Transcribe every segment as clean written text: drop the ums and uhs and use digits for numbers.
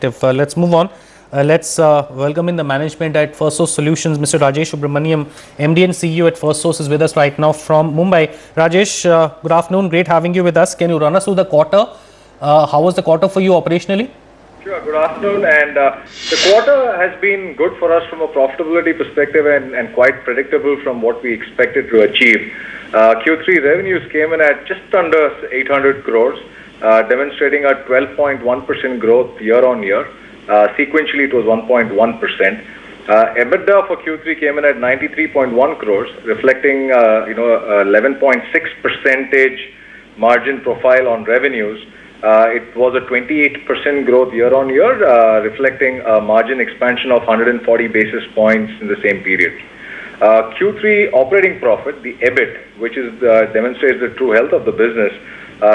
perspective. Let's move on. Let's welcome in the management at Firstsource Solutions, Mr. Rajesh Subramaniam, MD and CEO at Firstsource, is with us right now from Mumbai. Rajesh, good afternoon. Great having you with us. Can you run us through the quarter? How was the quarter for you operationally? Sure, good afternoon. And the quarter has been good for us from a profitability perspective and quite predictable from what we expected to achieve. Q3 revenues came in at just under 800 crores, demonstrating a 12.1% growth year on year. Sequentially, it was 1.1%. EBITDA for Q3 came in at 93.1 crores, reflecting 11.6% margin profile on revenues. It was a 28% growth year on year, reflecting a margin expansion of 140 basis points in the same period. Q3 operating profit, the EBIT, which demonstrates the true health of the business,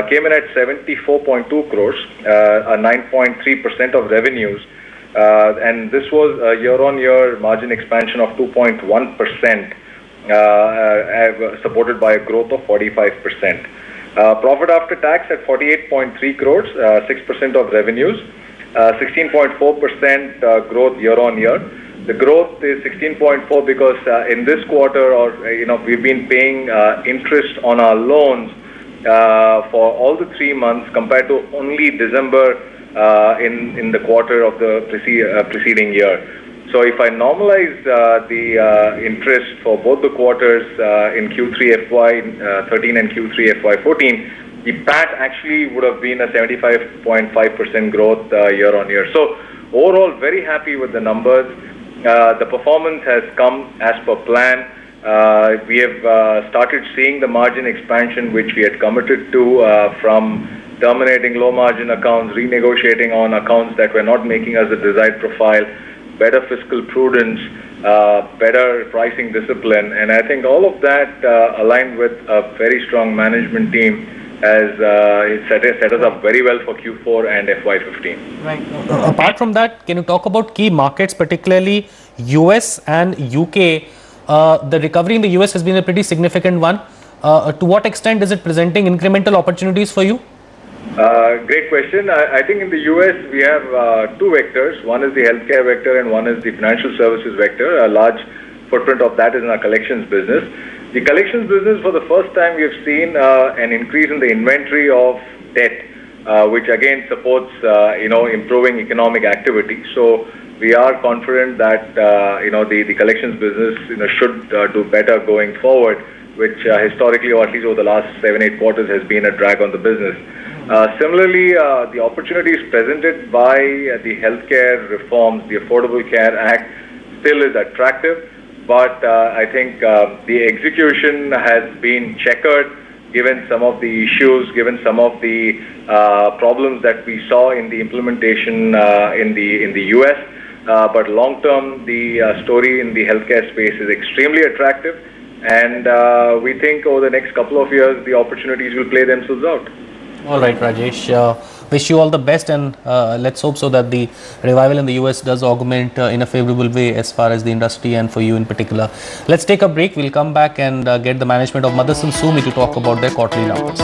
came in at 74.2 crores, a 9.3% of revenues, and this was a year-on-year margin expansion of 2.1%, supported by a growth of 45%. Profit after tax at 48.3 crores, 6% of revenues, 16.4% growth year-on-year. The growth is 16.4 because in this quarter, we've been paying interest on our loans for all the 3 months compared to only December in the quarter of the preceding year. So if I normalize the interest for both the quarters in Q3 FY13 and Q3 FY14, the PAT actually would have been a 75.5% growth year on year. So overall, very happy with the numbers. The performance has come as per plan. We have started seeing the margin expansion which we had committed to from terminating low margin accounts, renegotiating on accounts that were not making us the desired profile, better fiscal prudence, better pricing discipline. And I think all of that aligned with a very strong management team has set us up very well for Q4 and FY15. Right. Apart from that, can you talk about key markets, particularly US and UK? The recovery in the US has been a pretty significant one. To what extent is it presenting incremental opportunities for you? Great question. I think in the US we have two vectors. One is the healthcare vector and one is the financial services vector. A large footprint of that is in our collections business. The collections business, for the first time, we have seen an increase in the inventory of debt, which again supports improving economic activity. So we are confident that the collections business should do better going forward, which historically, or at least over the last 7-8 quarters, has been a drag on the business. Similarly, the opportunities presented by the healthcare reforms, the Affordable Care Act, still is attractive, but I think the execution has been checkered given some of the issues, given some of the problems that we saw in the implementation in the US. But long term, the story in the healthcare space is extremely attractive, and we think over the next couple of years, the opportunities will play themselves out. All right, Rajesh. Wish you all the best, and let's hope so that the revival in the US does augment in a favorable way as far as the industry and for you in particular. Let's take a break. We'll come back and get the management of Motherson Sumi to talk about their quarterly numbers.